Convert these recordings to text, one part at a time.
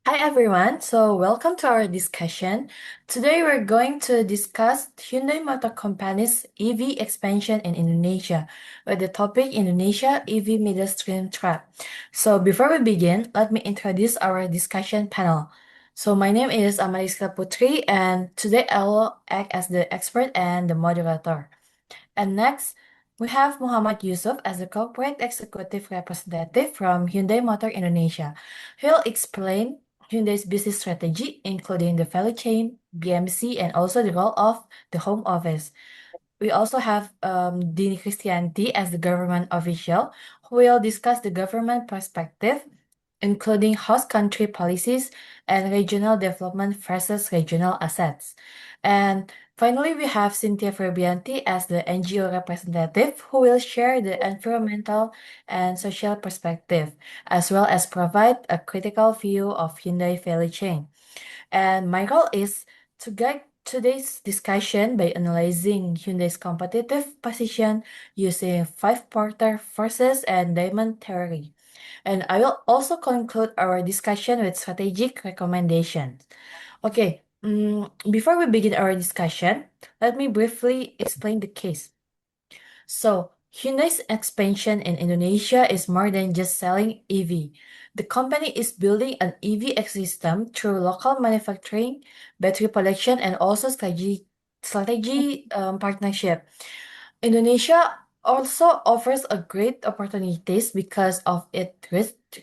Hi everyone, so welcome to our discussion. Today we're going to discuss Hyundai Motor Company's EV expansion in Indonesia, with the topic Indonesia EV midstream trap. So before we begin, let me introduce our discussion panel. So my name is Amariska Putri, and today I will act as the expert and the moderator. And next, we have Muhammad Yusuf as the corporate executive representative from Hyundai Motor Indonesia. He'll explain Hyundai's business strategy, including the value chain, BMC, and also the role of the home office. We also have Diny Christianti as the government official, who will discuss the government perspective, including host country policies and regional development versus regional assets. And finally, we have Cynthia Ferbianti as the NGO representative, who will share the environmental and social perspective, as well as provide a critical view of Hyundai value chain. And my role is to guide today's discussion by analyzing Hyundai's competitive position using five-porter forces and diamond theory. And I will also conclude our discussion with strategic recommendations. Okay, before we begin our discussion, let me briefly explain the case. So, Hyundai's expansion in Indonesia is more than just selling EV. The company is building an EV ecosystem through local manufacturing, battery production, and also strategy partnership. Indonesia also offers a great opportunities because of its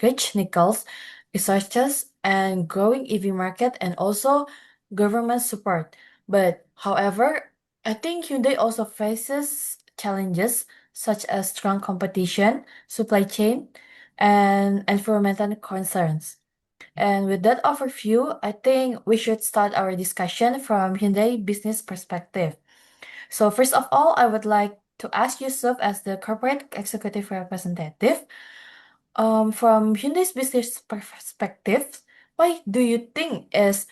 rich nickels resources and growing EV market and also government support. But however, I think Hyundai also faces challenges such as strong competition, supply chain, and environmental concerns. And with that overview, I think we should start our discussion from Hyundai business perspective. So first of all, I would like to ask Yusuf as the corporate executive representative. From Hyundai's business perspective, why do you think is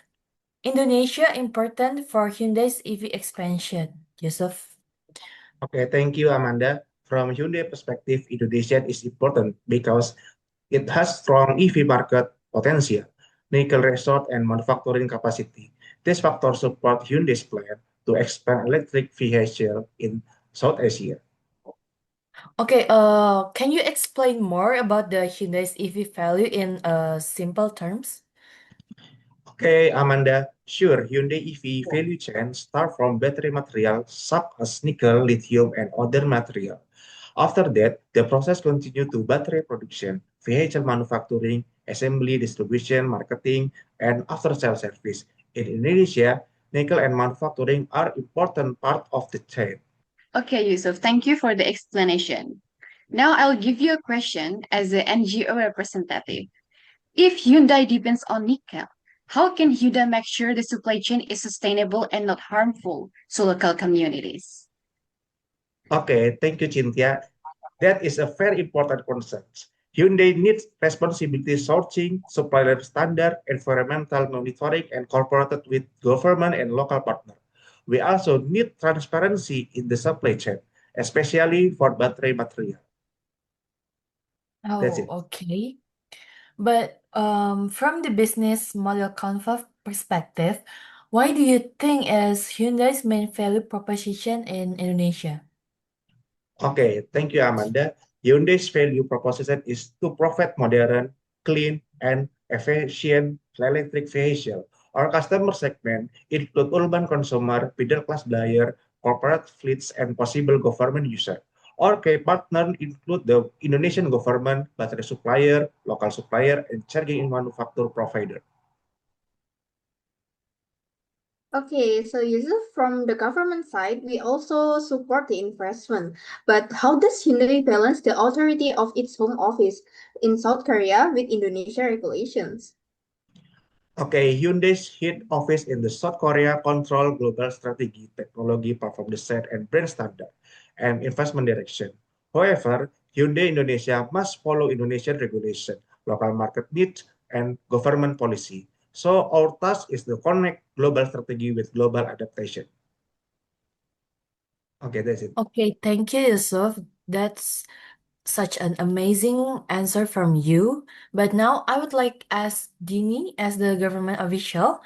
Indonesia important for Hyundai's EV expansion, Yusuf? Okay, thank you, Amanda. From Hyundai perspective, Indonesia is important because it has strong EV market potential, nickel resource, and manufacturing capacity. These factors support Hyundai's plan to expand electric vehicle in South Asia. Okay, can you explain more about the Hyundai's EV value in simple terms? Okay, Amanda, sure, Hyundai EV value chain start from battery material such as nickel, lithium, and other material. After that, the process continue to battery production, vehicle manufacturing, assembly, distribution, marketing, and after-sale service. In Indonesia, nickel and manufacturing are important part of the chain. Okay, Yusuf, thank you for the explanation. Now I'll give you a question as the NGO representative. If Hyundai depends on nickel, how can Hyundai make sure the supply chain is sustainable and not harmful to local communities? Okay, thank you, Cynthia. That is a very important concern. Hyundai needs responsibility sourcing, supplier standard, environmental monitoring, and cooperated with government and local partners. We also need transparency in the supply chain, especially for battery material. That's Oh, it. okay. But from the business model concept perspective, why do you think is Hyundai's main value proposition in Indonesia? Okay, thank you, Amanda. Hyundai's value proposition is to provide modern, clean, and efficient electric vehicle. Our customer segment include urban consumer, middle class buyer, corporate fleets, and possible government user. Our key partner include the Indonesian government, battery supplier, local supplier, and charging manufacturer provider. Okay, so Yusuf, from the government side, we also support the investment. But how does Hyundai balance the authority of its home office in South Korea with Indonesia regulations? Okay, Hyundai's head office in the South Korea control global strategy, technology, performance set, and brand standard, and investment direction. However, Hyundai Indonesia must follow Indonesian regulation, local market needs, and government policy. So our task is to connect global strategy with global adaptation. Okay, that's it. Okay, thank you, Yusuf. That's such an amazing answer from you. But now I would like ask Dini as the government official.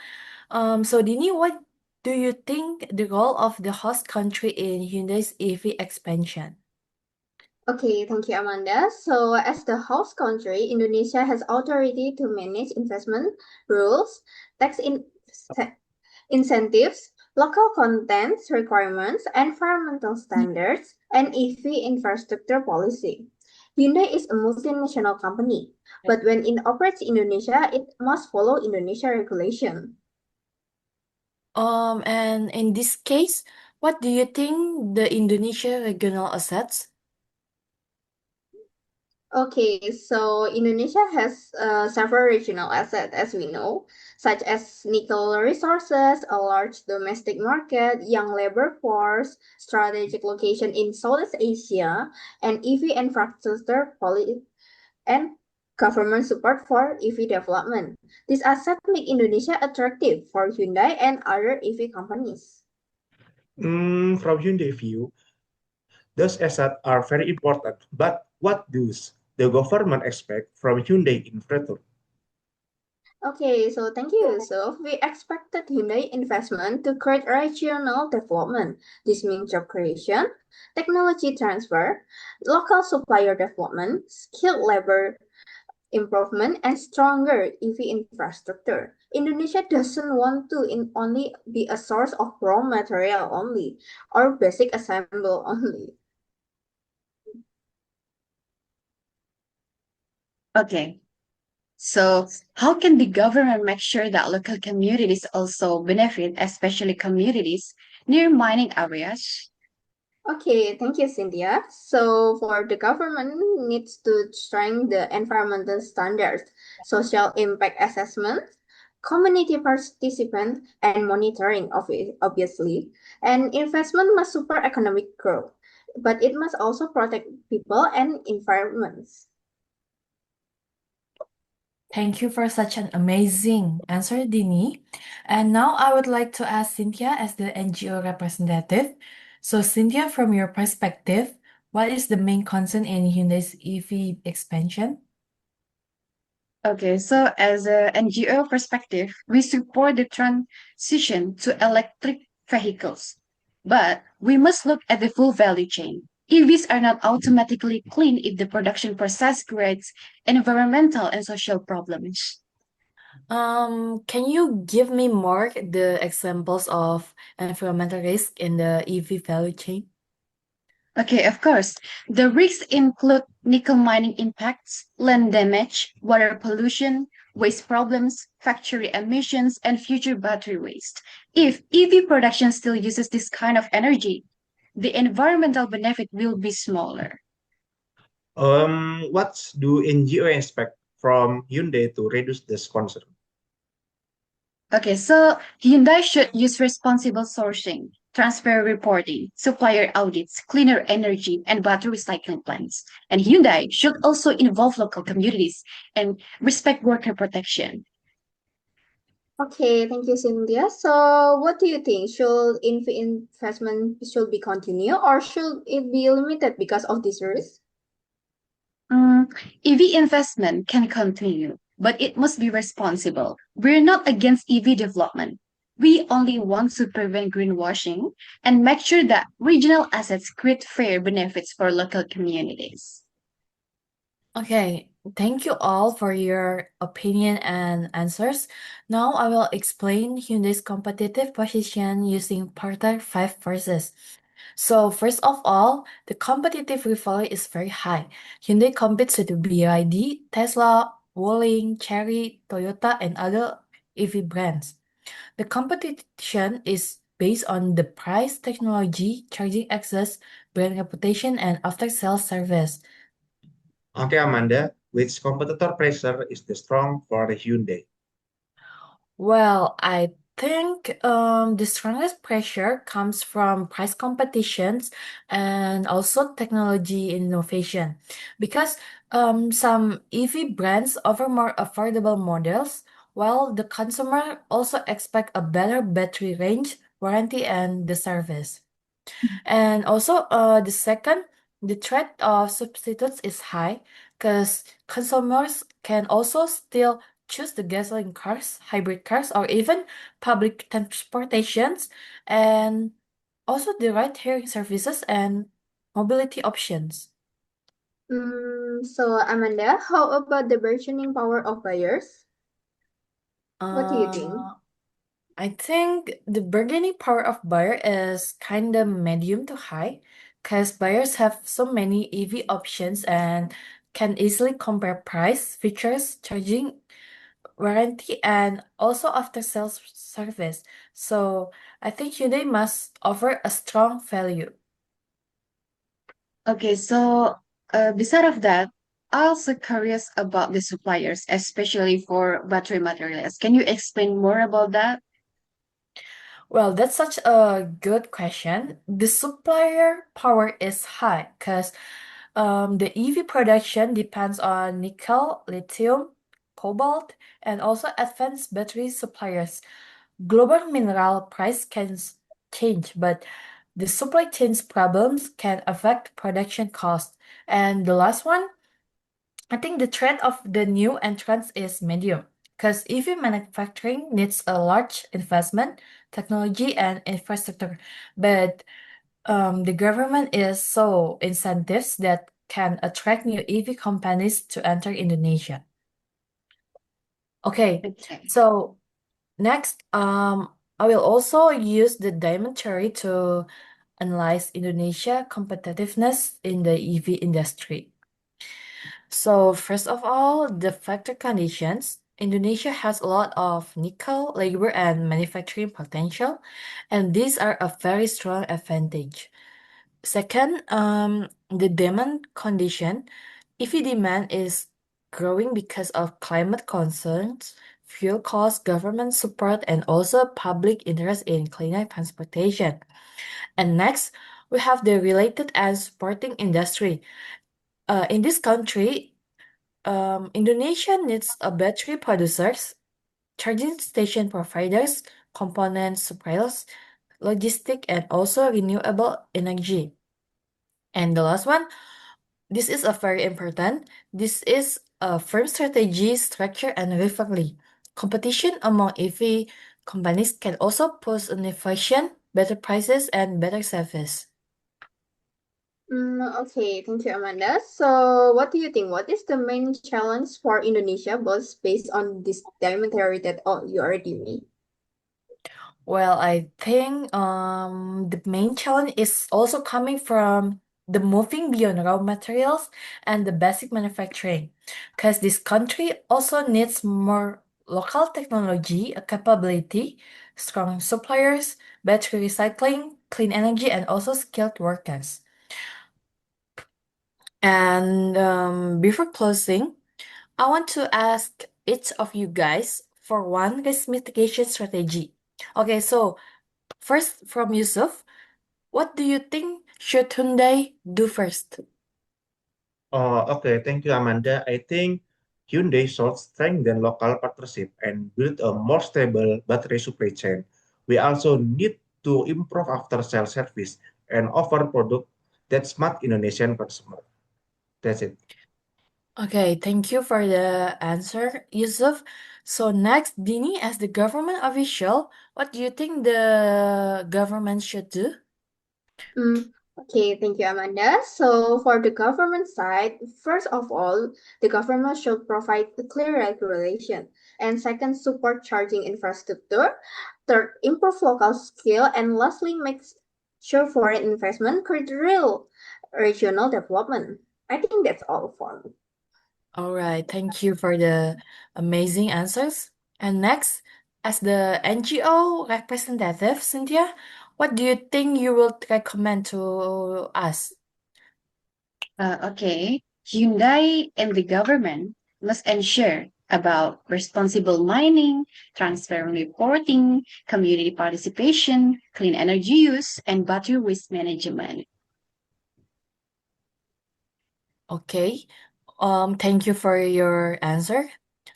So Dini, what do you think the role of the host country in Hyundai's EV expansion? Okay, thank you, Amanda. So, as the host country, Indonesia has authority to manage investment rules, tax incentives, local contents requirements, environmental standards, and EV infrastructure policy. Hyundai is a multinational company, but when it operates in Indonesia, it must follow Indonesia regulation. And in this case, what do you think the Indonesia regional assets? Okay, so Indonesia has several regional assets, as we know, such as nickel resources, a large domestic market, young labor force, strategic location in Southeast Asia, and EV infrastructure and government support for EV development. These assets make Indonesia attractive for Hyundai and other EV companies. From Hyundai view, those assets are very important, but what does the government expect from Hyundai in return? Okay, so thank you, Yusuf. We expected Hyundai investment to create regional development. This means job creation, technology transfer, local supplier development, skilled labor improvement, and stronger EV infrastructure. Indonesia doesn't want to only be a source of raw material only or basic assemble only. Okay. So, how can the government make sure that local communities also benefit, especially communities near mining areas? Okay, thank you, Cynthia. So for the government needs to strengthen the environmental standards, social impact assessment, community participant, and monitoring of it, obviously. And investment must support economic growth, but it must also protect people and environments. Thank you for such an amazing answer, Dini. And now I would like to ask Cynthia as the NGO representative. So, Cynthia, from your perspective, what is the main concern in Hyundai's EV expansion? Okay, so as a NGO perspective, we support the transition to electric vehicles, but we must look at the full value chain. EVs are not automatically clean if the production process creates environmental and social problems. Can you give me more the examples of environmental risk in the EV value chain? Okay, of course. The risks include nickel mining impacts, land damage, water pollution, waste problems, factory emissions, and future battery waste. If EV production still uses this kind of energy, the environmental benefit will be smaller. What do NGO expect from Hyundai to reduce this concern? Okay, so Hyundai should use responsible sourcing, transfer reporting, supplier audits, cleaner energy, and battery recycling plants. And Hyundai should also involve local communities and respect worker protection. Okay, thank you, Cynthia. So what do you think? Should investment should be continued or should it be limited because of this risk? EV investment can continue, but it must be responsible. We're not against EV development. We only want to prevent greenwashing and make sure that regional assets create fair benefits for local communities. Okay, thank you all for your opinion and answers. Now I will explain Hyundai's competitive position using Porter 5 forces. So first of all, the competitive rivalry is very high. Hyundai competes with BYD, Tesla, Wuling, Chery, Toyota, and other EV brands. The competition is based on the price, technology, charging access, brand reputation, and after-sales service. Okay, Amanda, which competitor pressure is the strong for the Hyundai? Well, I think the strongest pressure comes from price competitions and also technology innovation because some EV brands offer more affordable models, while the consumer also expect a better battery range, warranty, and the service. And also, the second, the threat of substitutes is high because consumers can also still choose the gasoline cars, hybrid cars, or even public transportations, and also the ride-hailing services and mobility options. So Amanda, how about the bargaining power of buyers? What do you think? I think the bargaining power of buyer is kind of medium to high because buyers have so many EV options and can easily compare price, features, charging, warranty, and also after sales service. So I think Hyundai must offer a strong value. Okay, so beside of that, I'm also curious about the suppliers, especially for battery materials. Can you explain more about that? Well, that's such a good question. The supplier power is high because the EV production depends on nickel, lithium, cobalt, and also advanced battery suppliers. Global mineral price can change, but the supply chain's problems can affect production cost. And the last one, I think the threat of the new entrants is medium, because EV manufacturing needs a large investment, technology, and infrastructure. But the government is so incentives that can attract new EV companies to enter Indonesia. Okay, Okay. so next, I will also use the diamond theory to analyze Indonesia competitiveness in the EV industry. So first of all, the factor conditions. Indonesia has a lot of nickel, labor, and manufacturing potential, and these are a very strong advantage. Second, the demand condition. EV demand is growing because of climate concerns, fuel costs, government support, and also public interest in cleaner transportation. And next, we have the related and supporting industry. In this country, Indonesia needs a battery producers, charging station providers, component suppliers, logistic, and also renewable energy. And the last one, this is a very important. This is a firm strategy, structure, and rivalry. Competition among EV companies can also push innovation, better prices, and better service. Okay, thank you, Amanda. So, what do you think? What is the main challenge for Indonesia, both based on this diamond theory that you already made? Well, I think the main challenge is also coming from the moving beyond raw materials and the basic manufacturing, because this country also needs more local technology capability, strong suppliers, battery recycling, clean energy, and also skilled workers. And before closing, I want to ask each of you guys for one risk mitigation strategy. Okay, so first from Yusuf, what do you think should Hyundai do first? Okay, thank you, Amanda. I think Hyundai should strengthen local partnership and build a more stable battery supply chain. We also need to improve after-sales service and offer product that smart Indonesian consumer. That's it. Okay, thank you for the answer, Yusuf. So next, Dini, as the government official, what do you think the government should do? Okay, thank you, Amanda. So, for the government side, first of all, the government should provide a clear regulation, and second, support charging infrastructure. Third, improve local skill, and lastly, make sure foreign investment create real regional development. I think that's all for me. All right, thank you for the amazing answers. And next, as the NGO representative, Cynthia, what do you think you will recommend to us? Okay, Hyundai and the government must ensure about responsible mining, transparent reporting, community participation, clean energy use, and battery waste management. Okay. Thank you for your answer.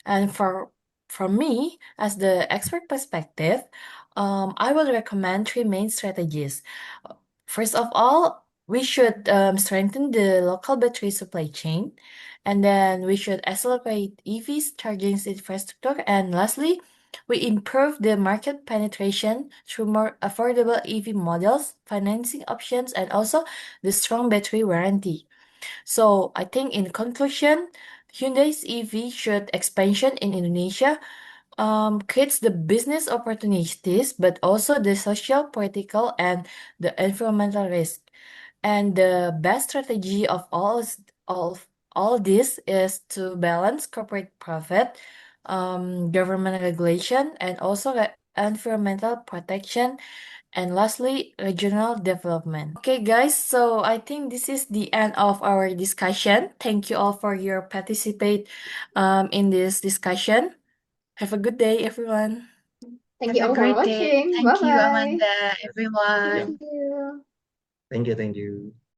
And from me, as the expert perspective, I will recommend three main strategies. First of all, we should strengthen the local battery supply chain, and then we should accelerate EVs charging infrastructure, and lastly, we improve the market penetration through more affordable EV models, financing options, and also the strong battery warranty. So I think in conclusion, Hyundai's EV should expansion in Indonesia creates the business opportunities, but also the social, political, and the environmental risk. And the best strategy of all this is to balance corporate profit, government regulation, and also environmental protection, and lastly, regional development. Okay, guys, so I think this is the end of our discussion. Thank you all for your participate in this discussion. Have a good day, everyone. Thank Have you a all for great day. watching. Bye Thank you, bye. Amanda, Yeah. everyone. Thank you. Thank you. Thank you.